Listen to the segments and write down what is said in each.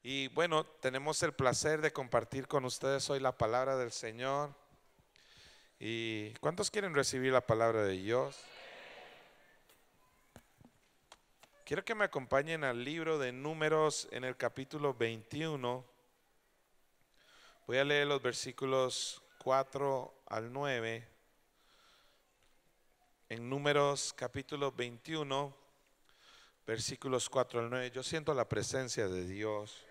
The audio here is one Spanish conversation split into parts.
Y bueno, tenemos el placer de compartir con ustedes hoy la palabra del Señor. ¿Y cuántos quieren recibir la palabra de Dios? Quiero que me acompañen al libro de Números en el capítulo 21. Voy a leer los versículos 4 al 9. En Números capítulo 21, versículos 4 al 9. Yo siento la presencia de Dios.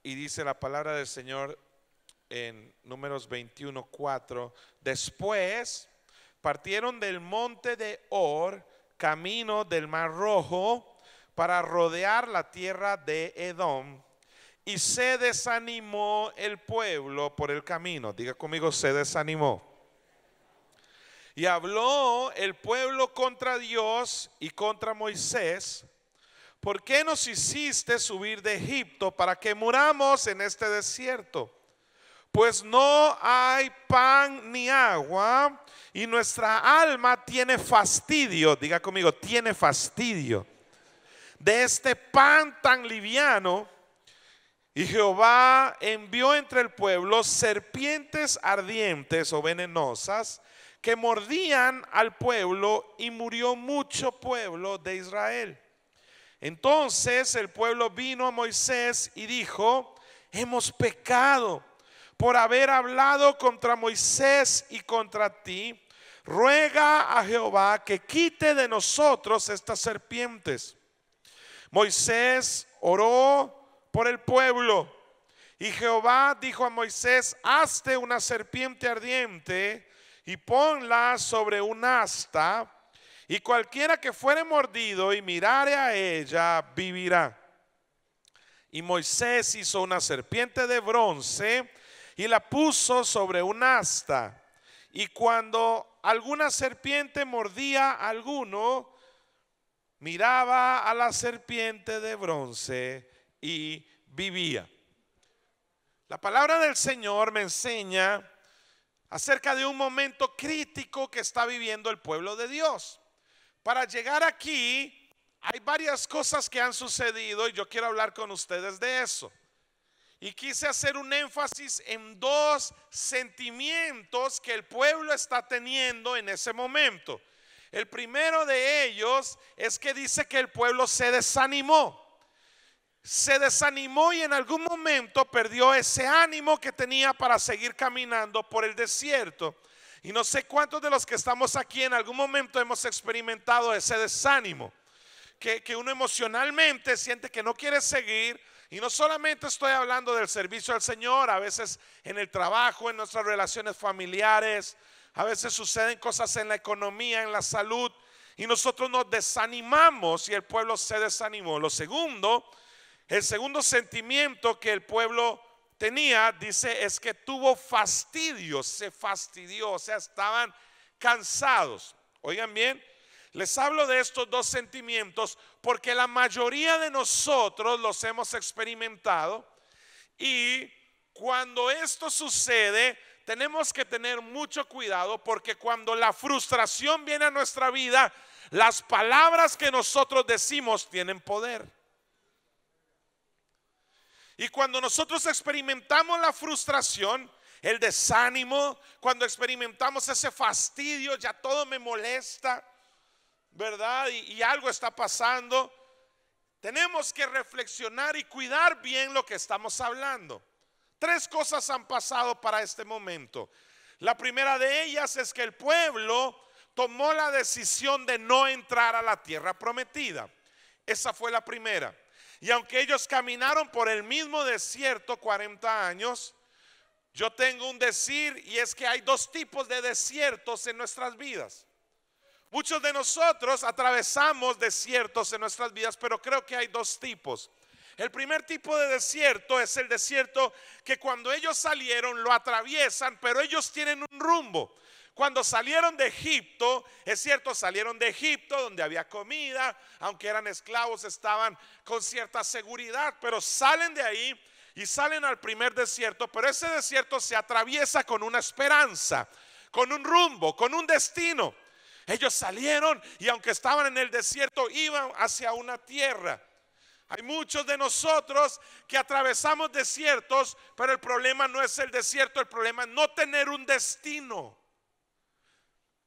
Y dice la palabra del Señor en Números 21, 4. Después partieron del monte de Hor, camino del Mar Rojo, para rodear la tierra de Edom. Y se desanimó el pueblo por el camino. Diga conmigo, se desanimó. Y habló el pueblo contra Dios y contra Moisés: ¿por qué nos hiciste subir de Egipto para que muramos en este desierto? Pues no hay pan ni agua y nuestra alma tiene fastidio. Diga conmigo, tiene fastidio de este pan tan liviano. Y Jehová envió entre el pueblo serpientes ardientes o venenosas que mordían al pueblo, y murió mucho pueblo de Israel. Entonces el pueblo vino a Moisés y dijo: hemos pecado por haber hablado contra Moisés y contra ti. Ruega a Jehová que quite de nosotros estas serpientes. Moisés oró por el pueblo, y Jehová dijo a Moisés: hazte una serpiente ardiente y ponla sobre un asta, y cualquiera que fuere mordido y mirare a ella vivirá. Y Moisés hizo una serpiente de bronce y la puso sobre un asta, y cuando alguna serpiente mordía a alguno, miraba a la serpiente de bronce y vivía. La palabra del Señor me enseña acerca de un momento crítico que está viviendo el pueblo de Dios. Para llegar aquí hay varias cosas que han sucedido y yo quiero hablar con ustedes de eso. Y quise hacer un énfasis en dos sentimientos que el pueblo está teniendo en ese momento. El primero de ellos es que dice que el pueblo se desanimó. Se desanimó y en algún momento perdió ese ánimo que tenía para seguir caminando por el desierto. Y no sé cuántos de los que estamos aquí en algún momento hemos experimentado ese desánimo, que uno emocionalmente siente que no quiere seguir. Y no solamente estoy hablando del servicio al Señor, a veces en el trabajo, en nuestras relaciones familiares, a veces suceden cosas en la economía, en la salud, y nosotros nos desanimamos, y el pueblo se desanimó. El segundo sentimiento que el pueblo tenía, dice, es que tuvo fastidio, se fastidió, o sea, estaban cansados. Oigan bien, les hablo de estos dos sentimientos porque la mayoría de nosotros los hemos experimentado, y cuando esto sucede tenemos que tener mucho cuidado, porque cuando la frustración viene a nuestra vida, las palabras que nosotros decimos tienen poder. Y cuando nosotros experimentamos la frustración, el desánimo, cuando experimentamos ese fastidio, ya todo me molesta, ¿verdad? Y algo está pasando, tenemos que reflexionar y cuidar bien lo que estamos hablando. Tres cosas han pasado para este momento. La primera de ellas es que el pueblo tomó la decisión de no entrar a la tierra prometida. Esa fue la primera. Y aunque ellos caminaron por el mismo desierto 40 años, yo tengo un decir, y es que hay dos tipos de desiertos en nuestras vidas. Muchos de nosotros atravesamos desiertos en nuestras vidas, pero creo que hay dos tipos. El primer tipo de desierto es el desierto que cuando ellos salieron lo atraviesan, pero ellos tienen un rumbo. Cuando salieron de Egipto, es cierto, salieron de Egipto donde había comida, aunque eran esclavos estaban con cierta seguridad, pero salen de ahí y salen al primer desierto, pero ese desierto se atraviesa con una esperanza, con un rumbo, con un destino. Ellos salieron y aunque estaban en el desierto iban hacia una tierra. Hay muchos de nosotros que atravesamos desiertos, pero el problema no es el desierto, el problema es no tener un destino.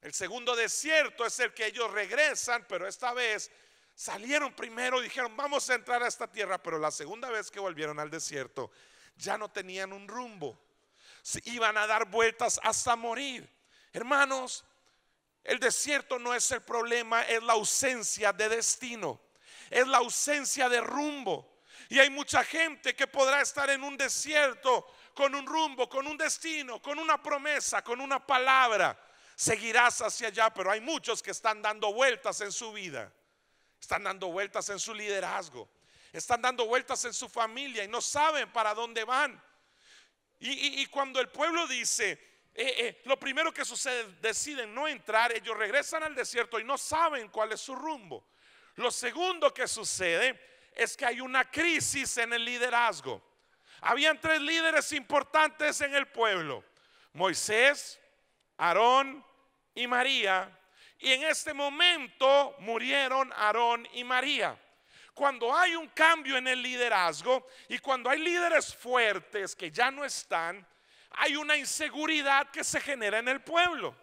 El segundo desierto es el que ellos regresan, pero esta vez salieron primero y dijeron vamos a entrar a esta tierra, pero la segunda vez que volvieron al desierto ya no tenían un rumbo, se iban a dar vueltas hasta morir. Hermanos, el desierto no es el problema, es la ausencia de destino, es la ausencia de rumbo. Y hay mucha gente que podrá estar en un desierto con un rumbo, con un destino, con una promesa, con una palabra. Seguirás hacia allá, pero hay muchos que están dando vueltas en su vida, están dando vueltas en su liderazgo, están dando vueltas en su familia y no saben para dónde van. Y cuando el pueblo dice, lo primero que sucede, deciden no entrar, ellos regresan al desierto y no saben cuál es su rumbo. Lo segundo que sucede es que hay una crisis en el liderazgo. Habían tres líderes importantes en el pueblo: Moisés, Aarón y María. Y en este momento murieron Aarón y María. Cuando hay un cambio en el liderazgo y cuando hay líderes fuertes que ya no están, hay una inseguridad que se genera en el pueblo.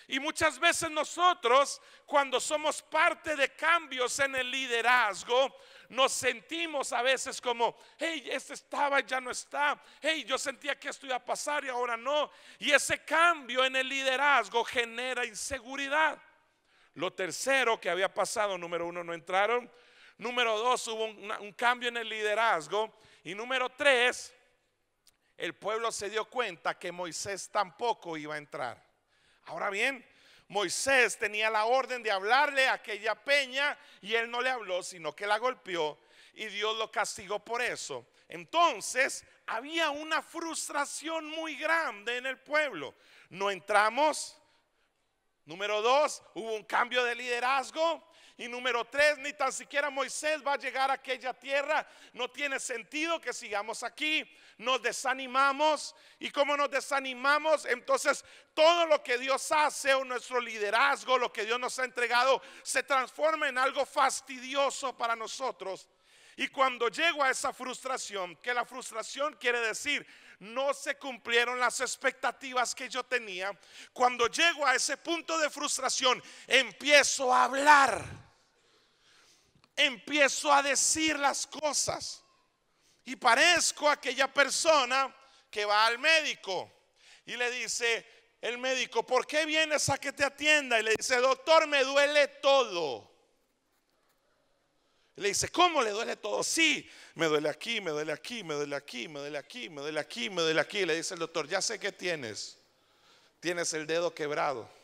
Y muchas veces nosotros, cuando somos parte de cambios en el liderazgo, nos sentimos a veces como, hey, este estaba y ya no está. Hey, yo sentía que esto iba a pasar y ahora no. Y ese cambio en el liderazgo genera inseguridad. Lo tercero que había pasado: número uno, no entraron. Número dos, hubo un cambio en el liderazgo. Y número tres, el pueblo se dio cuenta que Moisés tampoco iba a entrar. Ahora bien, Moisés tenía la orden de hablarle a aquella peña y él no le habló, sino que la golpeó y Dios lo castigó por eso. Entonces había una frustración muy grande en el pueblo. No entramos. Número dos, hubo un cambio de liderazgo. Y número tres, ni tan siquiera Moisés va a llegar a aquella tierra. No tiene sentido que sigamos aquí. Nos desanimamos. Y como nos desanimamos, entonces todo lo que Dios hace, o nuestro liderazgo, lo que Dios nos ha entregado, se transforma en algo fastidioso para nosotros. Y cuando llego a esa frustración, que la frustración quiere decir no se cumplieron las expectativas que yo tenía, cuando llego a ese punto de frustración, empiezo a hablar, empiezo a decir las cosas y parezco aquella persona que va al médico y le dice el médico: ¿por qué vienes a que te atienda? Y le dice: doctor, me duele todo. Le dice: ¿cómo le duele todo? Sí, me duele aquí, me duele aquí, me duele aquí, me duele aquí, me duele aquí, me duele aquí. Le dice el doctor: ya sé que tienes el dedo quebrado.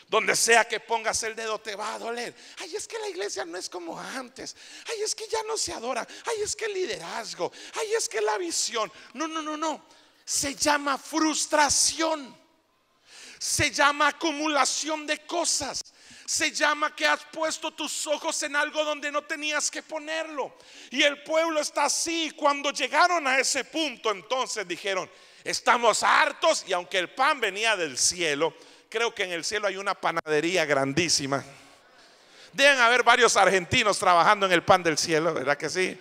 Donde sea que pongas el dedo te va a doler. Ay, es que la iglesia no es como antes. Ay, es que ya no se adora. Ay, es que el liderazgo. Ay, es que la visión. No. Se llama frustración. Se llama acumulación de cosas. Se llama que has puesto tus ojos en algo donde no tenías que ponerlo. Y el pueblo está así. Cuando llegaron a ese punto, entonces dijeron: estamos hartos. Y aunque el pan venía del cielo, creo que en el cielo hay una panadería grandísima. Deben haber varios argentinos trabajando en el pan del cielo, ¿verdad que sí?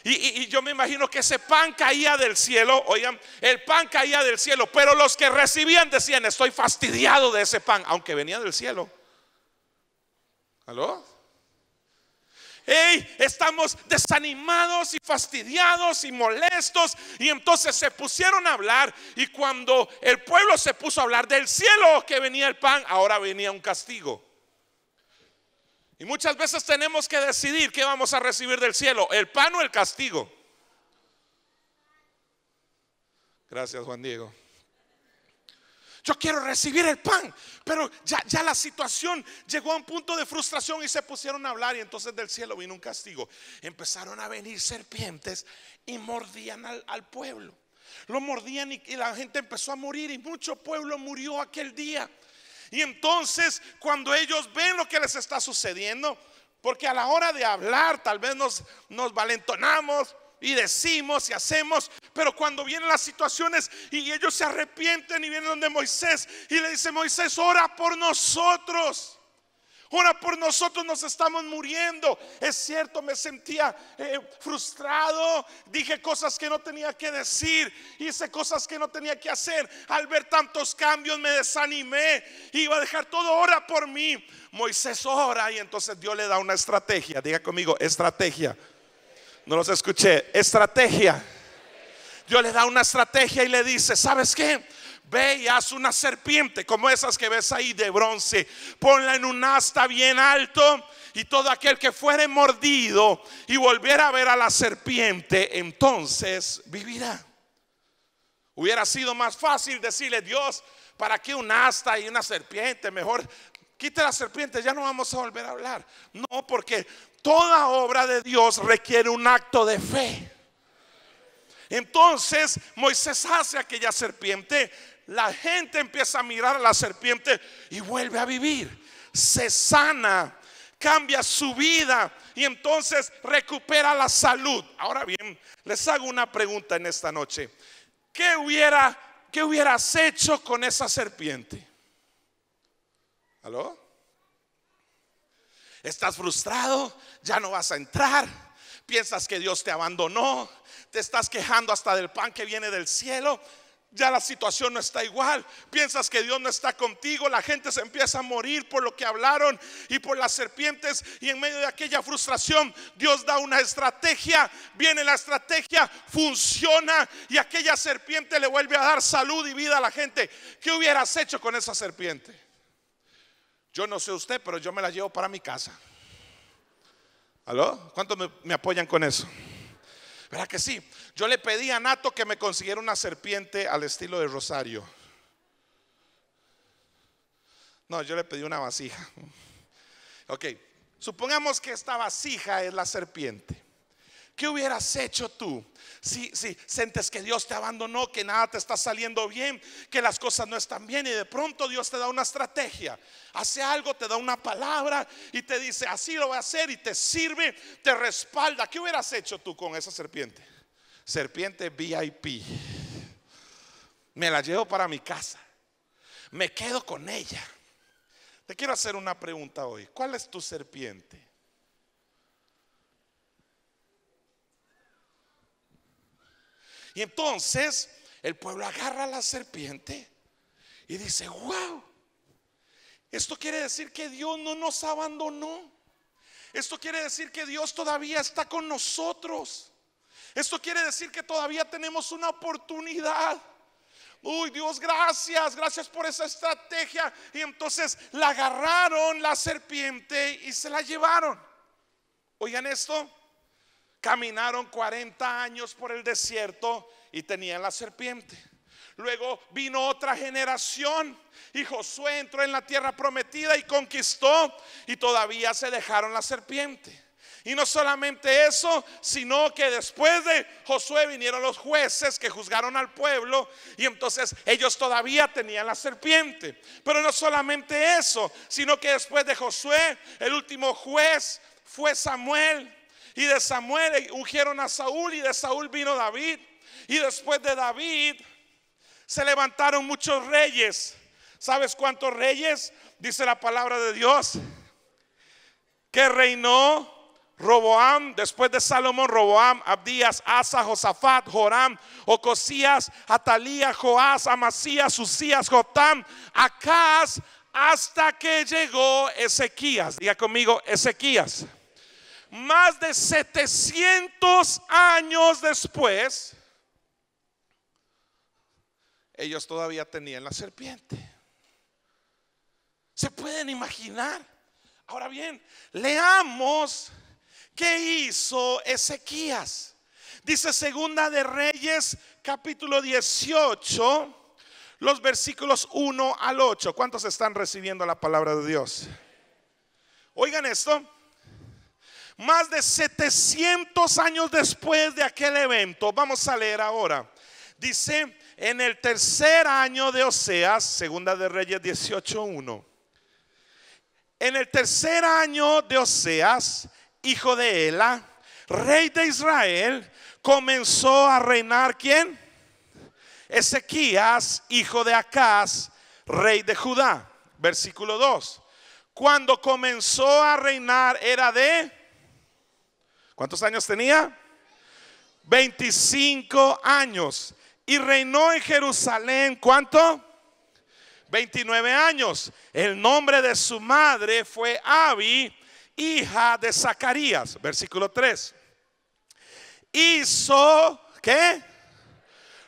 Y yo me imagino que ese pan caía del cielo. Oigan, el pan caía del cielo, pero los que recibían decían: estoy fastidiado de ese pan, aunque venía del cielo. ¿Aló? Hey, estamos desanimados y fastidiados y molestos. Y entonces se pusieron a hablar. Y cuando el pueblo se puso a hablar del cielo que venía el pan, ahora venía un castigo. Y muchas veces tenemos que decidir qué vamos a recibir del cielo: el pan o el castigo. Gracias, Juan Diego. Yo quiero recibir el pan, pero ya la situación llegó a un punto de frustración y se pusieron a hablar. Y entonces del cielo vino un castigo. Empezaron a venir serpientes y mordían al pueblo. Lo mordían y la gente empezó a morir. Y mucho pueblo murió aquel día. Y entonces cuando ellos ven lo que les está sucediendo, porque a la hora de hablar tal vez nos valentonamos y decimos y hacemos, pero cuando vienen las situaciones y ellos se arrepienten y vienen donde Moisés y le dice: Moisés, ora por nosotros, Ora por nosotros, nos estamos muriendo. Es cierto, me sentía frustrado. Dije cosas que no tenía que decir. Hice cosas que no tenía que hacer. Al ver tantos cambios me desanimé. Iba a dejar todo. Ora por mí. Moisés ora y entonces Dios le da una estrategia. Diga conmigo, estrategia. No los escuché, estrategia. Dios le da una estrategia y le dice, ¿sabes qué? Ve y haz una serpiente como esas que ves ahí de bronce. Ponla en un asta bien alto, y todo aquel que fuere mordido y volviera a ver a la serpiente, entonces vivirá. Hubiera sido más fácil decirle, Dios, ¿para qué un asta y una serpiente? Mejor quite la serpiente, ya no vamos a volver a hablar. No, porque toda obra de Dios requiere un acto de fe. Entonces Moisés hace aquella serpiente. La gente empieza a mirar a la serpiente y vuelve a vivir. Se sana, cambia su vida y entonces recupera la salud. Ahora bien, les hago una pregunta en esta noche. ¿Qué hubieras hecho con esa serpiente? ¿Aló? ¿Estás frustrado? ¿Ya no vas a entrar? ¿Piensas que Dios te abandonó? ¿Te estás quejando hasta del pan que viene del cielo? Ya la situación no está igual. Piensas que Dios no está contigo. La gente se empieza a morir por lo que hablaron y por las serpientes. Y en medio de aquella frustración, Dios da una estrategia. Viene la estrategia, funciona, y aquella serpiente le vuelve a dar salud y vida a la gente. ¿Qué hubieras hecho con esa serpiente? Yo no sé usted, pero yo me la llevo para mi casa. ¿Aló? ¿Cuántos me apoyan con eso? ¿Verdad que sí? Yo le pedí a Nato que me consiguiera una serpiente al estilo de Rosario. No, yo le pedí una vasija. Ok, supongamos que esta vasija es la serpiente. ¿Qué hubieras hecho tú si sientes que Dios te abandonó, que nada te está saliendo bien, que las cosas no están bien, y de pronto Dios te da una estrategia, hace algo, te da una palabra y te dice, así lo voy a hacer, y te sirve, te respalda? ¿Qué hubieras hecho tú con esa serpiente? Serpiente VIP. Me la llevo para mi casa, me quedo con ella. Te quiero hacer una pregunta hoy. ¿Cuál es tu serpiente? Y entonces el pueblo agarra a la serpiente y dice, wow, esto quiere decir que Dios no nos abandonó. Esto quiere decir que Dios todavía está con nosotros. Esto quiere decir que todavía tenemos una oportunidad. Uy, Dios, gracias por esa estrategia. Y entonces la agarraron, la serpiente, y se la llevaron. Oigan esto. Caminaron 40 años por el desierto y tenían la serpiente. Luego vino otra generación y Josué entró en la tierra prometida y conquistó, y todavía se dejaron la serpiente. Y no solamente eso, sino que después de Josué vinieron los jueces que juzgaron al pueblo, y entonces ellos todavía tenían la serpiente. Pero no solamente eso, sino que después de Josué, el último juez fue Samuel. Y de Samuel ungieron a Saúl, y de Saúl vino David. Y después de David se levantaron muchos reyes. ¿Sabes cuántos reyes? Dice la palabra de Dios que reinó Roboam, después de Salomón, Roboam, Abdías, Asa, Josafat, Joram, Ocosías, Atalías, Joás, Amasías, Usías, Jotam, Acaz, hasta que llegó Ezequías. Diga conmigo, Ezequías. Más de 700 años después, ellos todavía tenían la serpiente. ¿Se pueden imaginar? Ahora bien, leamos qué hizo Ezequías. Dice Segunda de Reyes, capítulo 18, los versículos 1 al 8. ¿Cuántos están recibiendo la palabra de Dios? Oigan esto. Más de 700 años después de aquel evento, vamos a leer ahora. Dice, en el tercer año de Oseas, Segunda de Reyes 18:1. En el tercer año de Oseas, hijo de Ela, rey de Israel, comenzó a reinar ¿quién? Ezequías, hijo de Acaz, rey de Judá. Versículo 2. cuando comenzó a reinar era de, ¿cuántos años tenía? 25 años. Y reinó en Jerusalén, ¿cuánto? 29 años. El nombre de su madre fue Abi, hija de Zacarías. Versículo 3. Hizo, ¿qué?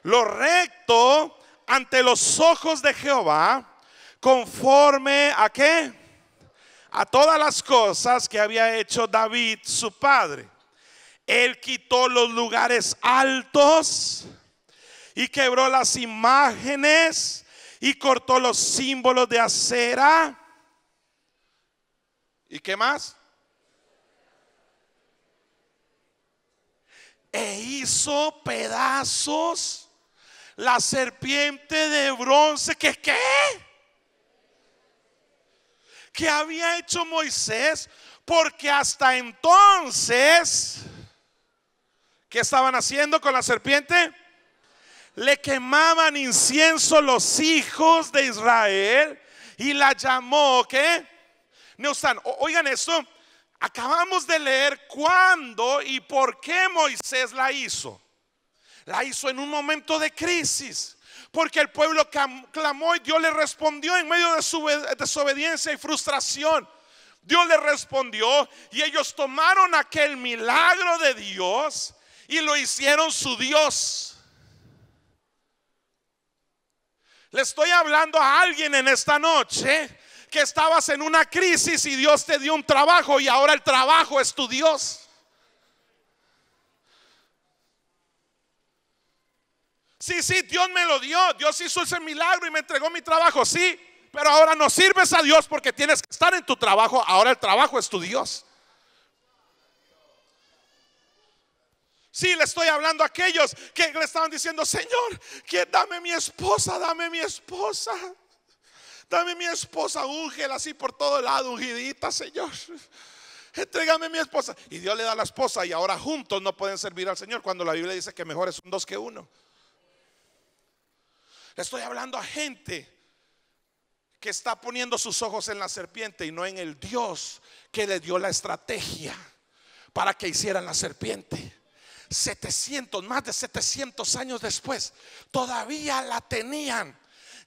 Lo recto ante los ojos de Jehová, conforme a ¿qué? A todas las cosas que había hecho David su padre. Él quitó los lugares altos y quebró las imágenes y cortó los símbolos de acera. ¿Y qué más? E hizo pedazos la serpiente de bronce que ¿qué? Que había hecho Moisés, porque hasta entonces, ¿qué estaban haciendo con la serpiente? Le quemaban incienso los hijos de Israel y la llamó, ¿qué? Neustan. Oigan esto, acabamos de leer cuándo y por qué Moisés la hizo. La hizo en un momento de crisis, porque el pueblo clamó y Dios le respondió en medio de su desobediencia y frustración. Dios le respondió y ellos tomaron aquel milagro de Dios y lo hicieron su Dios. Le estoy hablando a alguien en esta noche que estabas en una crisis y Dios te dio un trabajo y ahora el trabajo es tu Dios. Sí, Dios me lo dio, Dios hizo ese milagro y me entregó mi trabajo, sí, pero ahora no sirves a Dios porque tienes que estar en tu trabajo, ahora el trabajo es tu Dios. Sí, le estoy hablando a aquellos que le estaban diciendo, Señor, que dame mi esposa, dame mi esposa, dame mi esposa, úngela así por todo lado, ungidita, Señor. Entrégame mi esposa. Y Dios le da la esposa y ahora juntos no pueden servir al Señor, cuando la Biblia dice que mejor es un dos que uno. Le estoy hablando a gente que está poniendo sus ojos en la serpiente y no en el Dios que le dio la estrategia para que hicieran la serpiente. Más de 700 años después, todavía la tenían.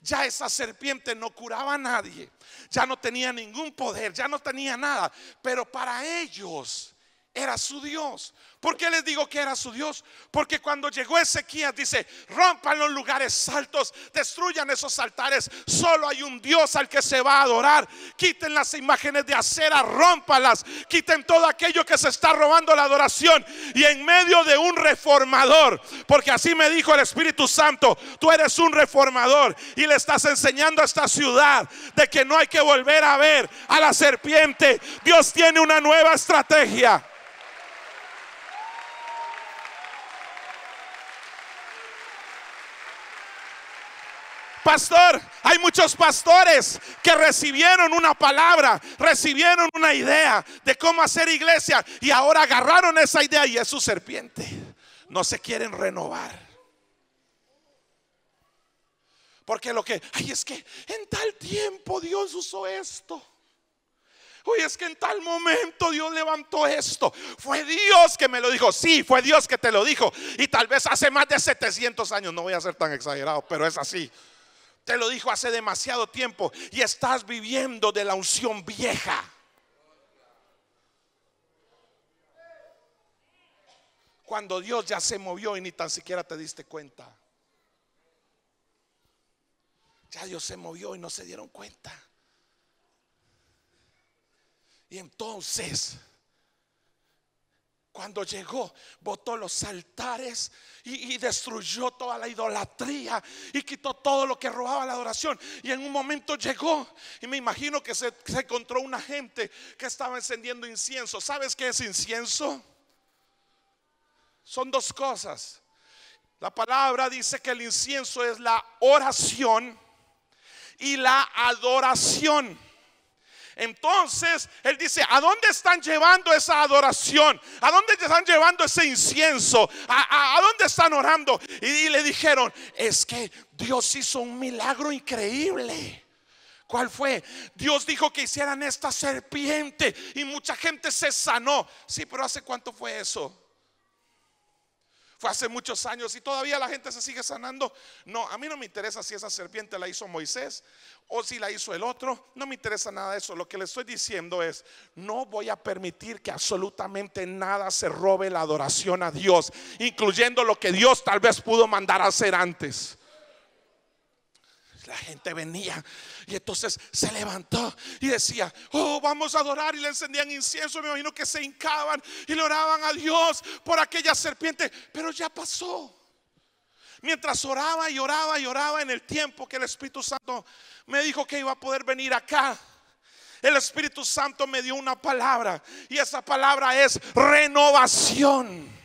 Ya esa serpiente no curaba a nadie, ya no tenía ningún poder, ya no tenía nada, pero para ellos era su Dios. ¿Por qué les digo que era su Dios? Porque cuando llegó Ezequías dice, rompan los lugares altos, destruyan esos altares, solo hay un Dios al que se va a adorar. Quiten las imágenes de acera, rómpalas, quiten todo aquello que se está robando la adoración. Y en medio de un reformador, porque así me dijo el Espíritu Santo, tú eres un reformador y le estás enseñando a esta ciudad de que no hay que volver a ver a la serpiente. Dios tiene una nueva estrategia. Pastor, hay muchos pastores que recibieron una palabra, recibieron una idea de cómo hacer iglesia y ahora agarraron esa idea y es su serpiente. No se quieren renovar. Porque es que en tal tiempo Dios usó esto. Oye, es que en tal momento Dios levantó esto. Fue Dios que me lo dijo. Sí, fue Dios que te lo dijo. Y tal vez hace más de 700 años. No voy a ser tan exagerado, pero es así. Te lo dijo hace demasiado tiempo y estás viviendo de la unción vieja. Cuando Dios ya se movió y ni tan siquiera te diste cuenta. Ya Dios se movió y no se dieron cuenta. Y entonces, cuando llegó, botó los altares y destruyó toda la idolatría y quitó todo lo que robaba la adoración. Y en un momento llegó y me imagino que se encontró una gente que estaba encendiendo incienso. ¿Sabes qué es incienso? Son dos cosas. La palabra dice que el incienso es la oración y la adoración. Entonces él dice, ¿a dónde están llevando esa adoración? ¿A dónde están llevando ese incienso? ¿A dónde están orando? Y le dijeron, es que Dios hizo un milagro increíble ¿Cuál fue? Dios dijo que hicieran esta serpiente y mucha gente se sanó. Sí, pero ¿hace cuánto fue eso? Fue hace muchos años y todavía la gente se sigue sanando. No, a mí no me interesa si esa serpiente la hizo Moisés o si la hizo el otro. No me interesa nada de eso. Lo que le estoy diciendo es: no voy a permitir que absolutamente nada se robe la adoración a Dios, incluyendo lo que Dios tal vez pudo mandar a hacer antes. La gente venía y entonces se levantó y decía: oh, vamos a adorar, y le encendían incienso. Me imagino que se hincaban y le oraban a Dios por aquella serpiente. Pero ya pasó. Mientras oraba y oraba y oraba, en el tiempo que el Espíritu Santo me dijo que iba a poder venir acá, el Espíritu Santo me dio una palabra, y esa palabra es renovación.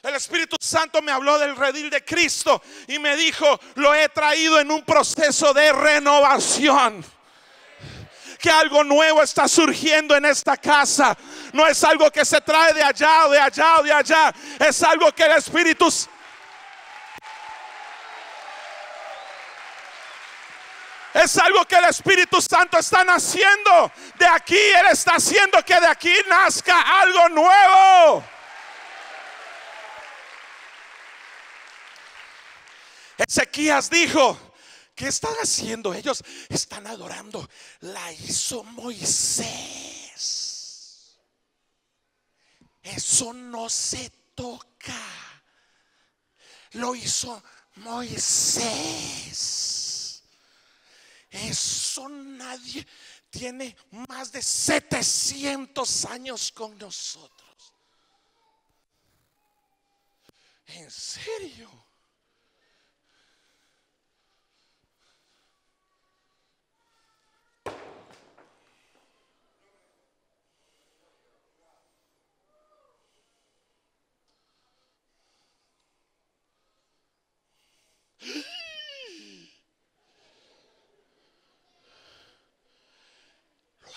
El Espíritu Santo me habló del redil de Cristo y me dijo: lo he traído en un proceso de renovación. Que algo nuevo está surgiendo en esta casa. No es algo que se trae de allá o de allá o de allá. Es algo que el Espíritu Santo está haciendo de aquí. Él está haciendo que de aquí nazca algo nuevo. Ezequías dijo: ¿qué están haciendo? Ellos están adorando. La hizo Moisés. Eso no se toca. Lo hizo Moisés. Eso nadie. Tiene más de 700 años con nosotros. ¿En serio?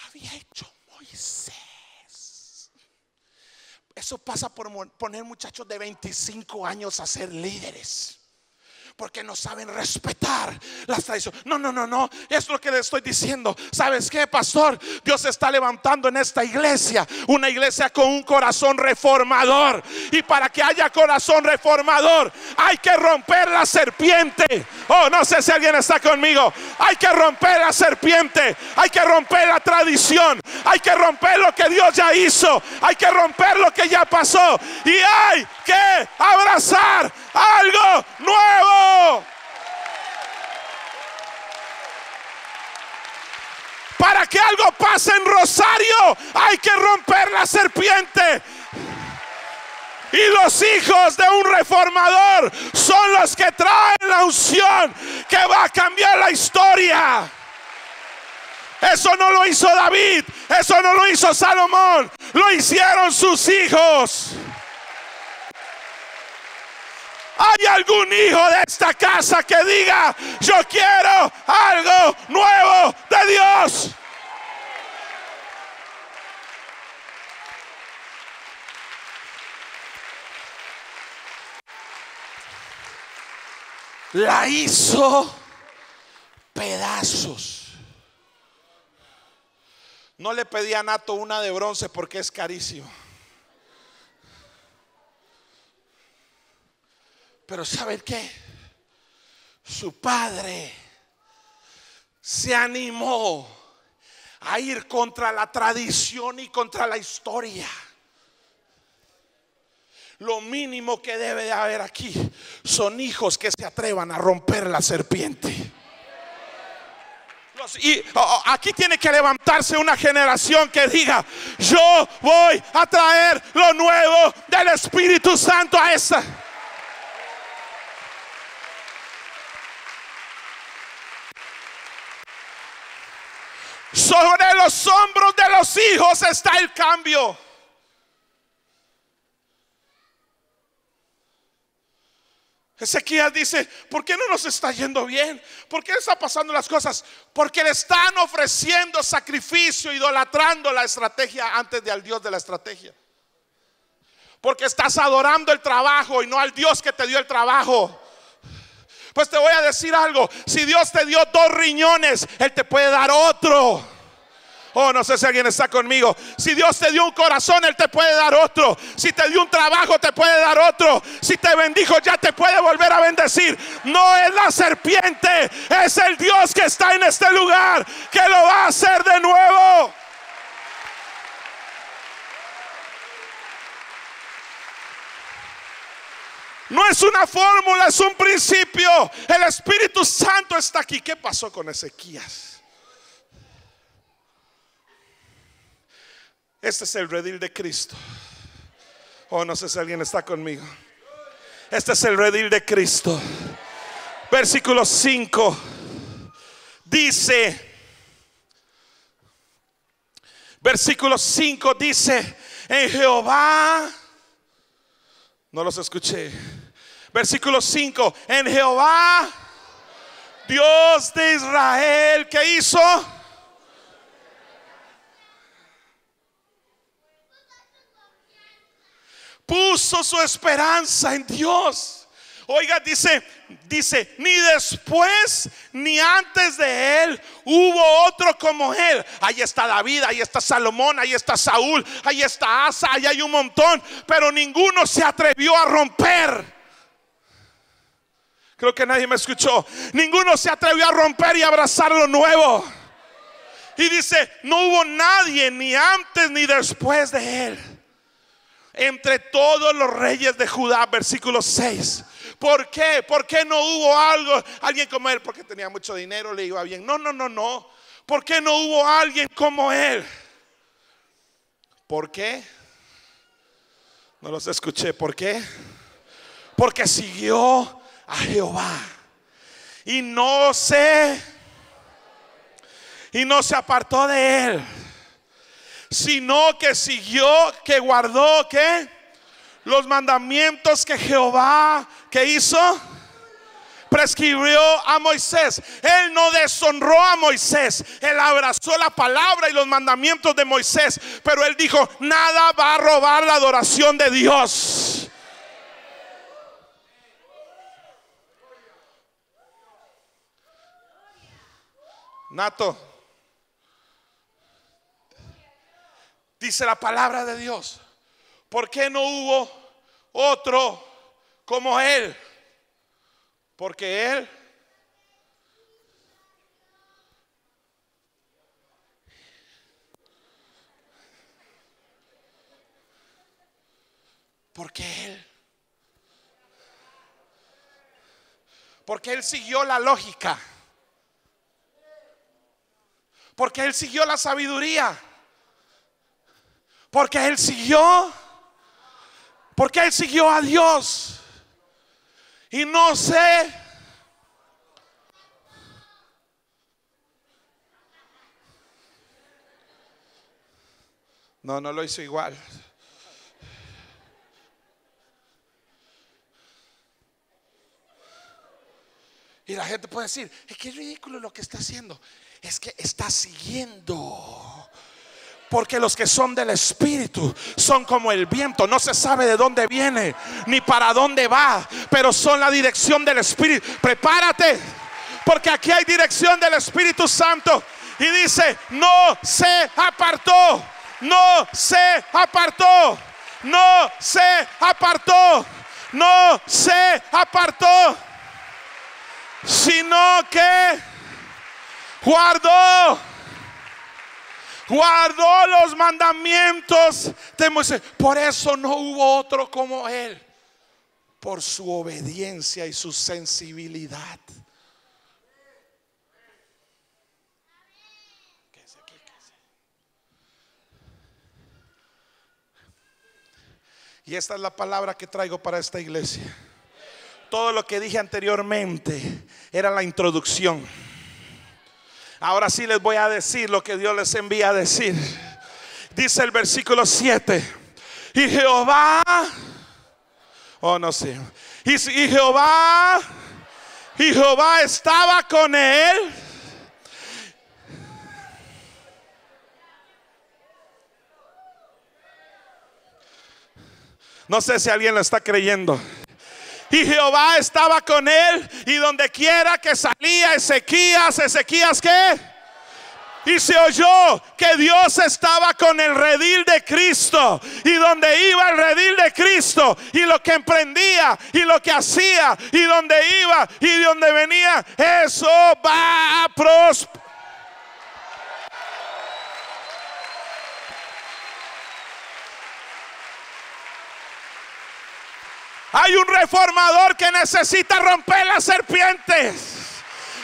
Había hecho Moisés. Eso pasa por poner muchachos de 25 años a ser líderes, porque no saben respetar las tradiciones. No, es lo que le estoy diciendo. ¿Sabes qué, pastor? Dios está levantando en esta iglesia una iglesia con un corazón reformador. Y para que haya corazón reformador hay que romper la serpiente. Oh, no sé si alguien está conmigo. Hay que romper la serpiente. Hay que romper la tradición. Hay que romper lo que Dios ya hizo. Hay que romper lo que ya pasó. Y hay que abrazar algo nuevo. Para que algo pase en Rosario hay que romper la serpiente. Y los hijos de un reformador son los que traen la unción que va a cambiar la historia. Eso no lo hizo David, eso no lo hizo Salomón, lo hicieron sus hijos. ¿Hay algún hijo de esta casa que diga: yo quiero algo nuevo de Dios? La hizo pedazos. No le pedí a Nato una de bronce porque es carísimo. Pero ¿saben qué? Su padre se animó a ir contra la tradición y contra la historia. Lo mínimo que debe de haber aquí son hijos que se atrevan a romper la serpiente. Y aquí tiene que levantarse una generación que diga: yo voy a traer lo nuevo del Espíritu Santo a esta. Sobre los hombros de los hijos está el cambio. Ezequiel dice: ¿por qué no nos está yendo bien? ¿Por qué está pasando las cosas? Porque le están ofreciendo sacrificio, idolatrando la estrategia antes de al Dios de la estrategia. Porque estás adorando el trabajo y no al Dios que te dio el trabajo. Pues te voy a decir algo, si Dios te dio 2 riñones, Él te puede dar otro. Oh, no sé si alguien está conmigo. Si Dios te dio un corazón, Él te puede dar otro. Si te dio un trabajo, te puede dar otro. Si te bendijo, ya te puede volver a bendecir. No es la serpiente, es el Dios que está en este lugar, que lo va a hacer de nuevo. No es una fórmula, es un principio. El Espíritu Santo está aquí. ¿Qué pasó con Ezequías? Este es el redil de Cristo. Oh, no sé si alguien está conmigo. Este es el redil de Cristo. Versículo 5 dice, versículo 5 dice, en Jehová, no los escuché. Versículo 5, en Jehová, Dios de Israel, ¿qué hizo? Puso su esperanza en Dios. Oiga, dice, ni después ni antes de él hubo otro como él. Ahí está David, ahí está Salomón, ahí está Saúl, ahí está Asa, ahí hay un montón, pero ninguno se atrevió a romper. Creo que nadie me escuchó. Ninguno se atrevió a romper y abrazar lo nuevo. Y dice, no hubo nadie ni antes ni después de él entre todos los reyes de Judá. Versículo 6. ¿Por qué? ¿Por qué no hubo alguien como él? Porque tenía mucho dinero, le iba bien. No. ¿Por qué no hubo alguien como él? ¿Por qué? No los escuché. ¿Por qué? Porque siguió a Jehová y no se apartó de él, sino que siguió, que guardó, ¿qué? Los mandamientos que Jehová, ¿qué hizo? Prescribió a Moisés. Él no deshonró a Moisés, él abrazó la palabra y los mandamientos de Moisés, pero él dijo, nada va a robar la adoración de Dios. Nato, dice la palabra de Dios, ¿por qué no hubo otro como él? Porque él porque él siguió la lógica, porque él siguió la sabiduría, porque él siguió a Dios. Y no sé, no lo hizo igual. Y la gente puede decir, es que es ridículo lo que está haciendo. Es que está siguiendo. Porque los que son del Espíritu son como el viento, no se sabe de dónde viene ni para dónde va, pero son la dirección del Espíritu. Prepárate, porque aquí hay dirección del Espíritu Santo. Y dice, no se apartó, no se apartó, no se apartó, no se apartó, sino que guardó los mandamientos de Moisés. Por eso no hubo otro como él, por su obediencia y su sensibilidad. Y esta es la palabra que traigo para esta iglesia. Todo lo que dije anteriormente era la introducción. Ahora sí les voy a decir lo que Dios les envía a decir. Dice el versículo 7. Y Jehová, oh no sé, y Jehová estaba con él. No sé si alguien lo está creyendo. y Jehová estaba con él, y donde quiera que salía Ezequías, ¿qué? Y se oyó que Dios estaba con el redil de Cristo, y donde iba el redil de Cristo, y lo que emprendía, y lo que hacía, y donde iba, y de donde venía, eso va a prosperar. Hay un reformador que necesita romper las serpientes.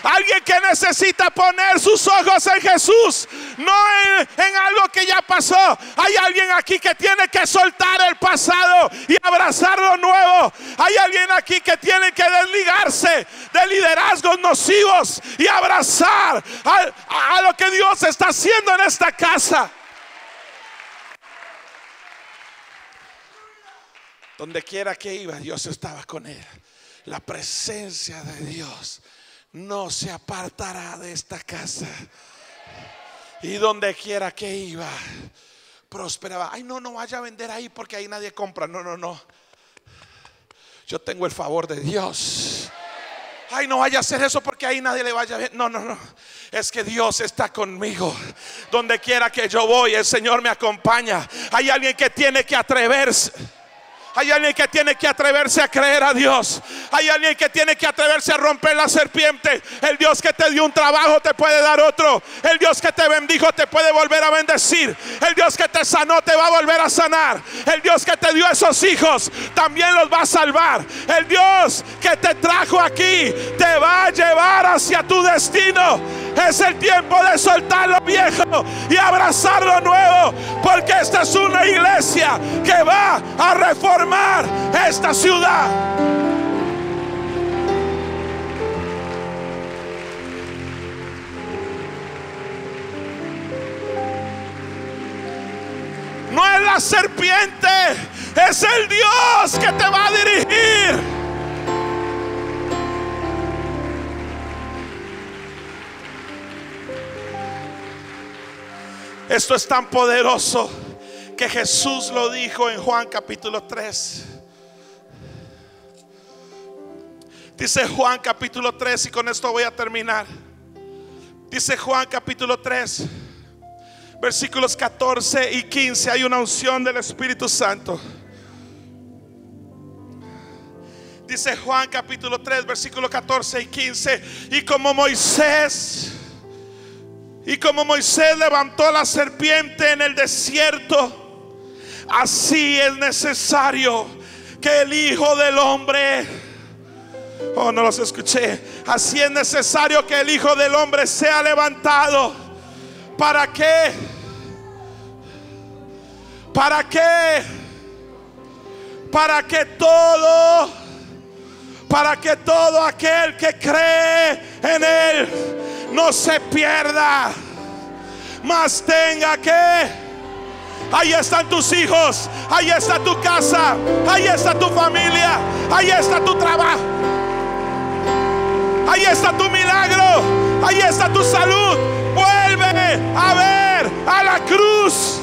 Alguien que necesita poner sus ojos en Jesús, no en algo que ya pasó. Hay alguien aquí que tiene que soltar el pasado y abrazar lo nuevo. Hay alguien aquí que tiene que desligarse de liderazgos nocivos y abrazar a lo que Dios está haciendo en esta casa. Donde quiera que iba, Dios estaba con él. La presencia de Dios no se apartará de esta casa. Y donde quiera que iba, prosperaba. Ay, no vaya a vender ahí porque ahí nadie compra. No. Yo tengo el favor de Dios. Ay, no vaya a hacer eso porque ahí nadie le vaya a ver. No. Es que Dios está conmigo. Donde quiera que yo voy, el Señor me acompaña. Hay alguien que tiene que atreverse. Hay alguien que tiene que atreverse a creer a Dios. Hay alguien que tiene que atreverse a romper la serpiente. El Dios que te dio un trabajo te puede dar otro. El Dios que te bendijo te puede volver a bendecir. El Dios que te sanó te va a volver a sanar. El Dios que te dio esos hijos también los va a salvar. El Dios que te trajo aquí te va a llevar hacia tu destino. Es el tiempo de soltar lo viejo y abrazar lo nuevo, porque esta es una iglesia que va a reformar esta ciudad. No es la serpiente, es el Dios que te va a dirigir. Esto es tan poderoso que Jesús lo dijo en Juan capítulo 3. Dice Juan capítulo 3, y con esto voy a terminar. Dice Juan capítulo 3, versículos 14 y 15. Hay una unción del Espíritu Santo. Dice Juan capítulo 3, versículos 14 y 15. Y como Moisés levantó la serpiente en el desierto, así es necesario que el Hijo del Hombre, oh, no los escuché. Así es necesario que el Hijo del Hombre sea levantado. ¿Para qué? ¿Para qué? Para que todo aquel que cree en Él no se pierda, mas tenga que. Ahí están tus hijos, ahí está tu casa, ahí está tu familia, ahí está tu trabajo, ahí está tu milagro, ahí está tu salud. Vuelve a ver a la cruz.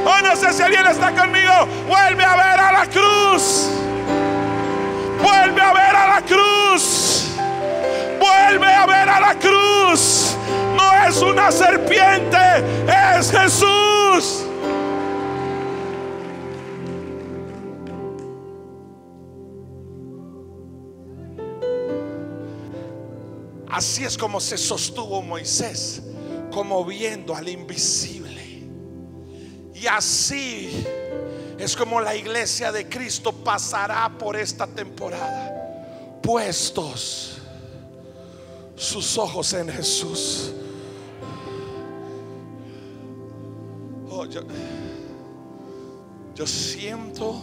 Oh, no sé si alguien está conmigo. Vuelve a ver a la cruz. Vuelve a ver a la cruz. Vuelve a ver a la cruz. No es una serpiente, es Jesús. Así es como se sostuvo Moisés, como viendo al invisible. Y así es como la iglesia de Cristo pasará por esta temporada, puestos sus ojos en Jesús. Oh, yo siento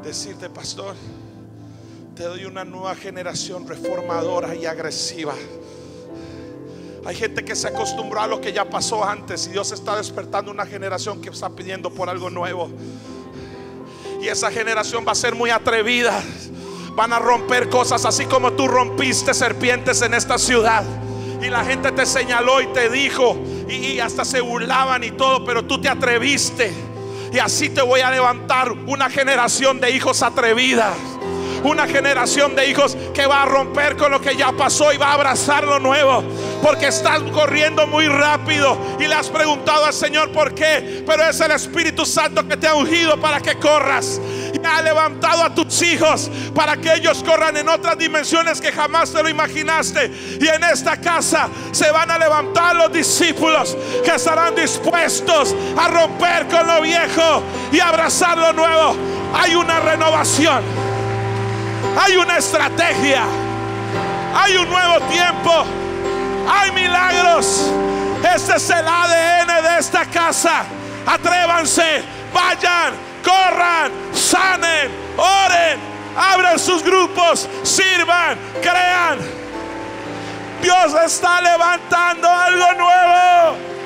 decirte, pastor, te doy una nueva generación reformadora y agresiva. Hay gente que se acostumbró a lo que ya pasó antes, y Dios está despertando una generación que está pidiendo por algo nuevo. Y esa generación va a ser muy atrevida. Van a romper cosas así como tú rompiste serpientes en esta ciudad. Y la gente te señaló y te dijo, y hasta se burlaban y todo, pero tú te atreviste. Y así te voy a levantar una generación de hijos atrevidas. Una generación de hijos que va a romper con lo que ya pasó y va a abrazar lo nuevo. Porque estás corriendo muy rápido y le has preguntado al Señor por qué. Pero es el Espíritu Santo que te ha ungido para que corras. Y ha levantado a tus hijos para que ellos corran en otras dimensiones que jamás te lo imaginaste. Y en esta casa se van a levantar los discípulos que estarán dispuestos a romper con lo viejo y abrazar lo nuevo. Hay una renovación. Hay una estrategia. Hay un nuevo tiempo. Hay milagros. Este es el ADN de esta casa. Atrévanse, vayan, corran, sanen, oren, abran sus grupos, sirvan, crean. Dios está levantando algo nuevo.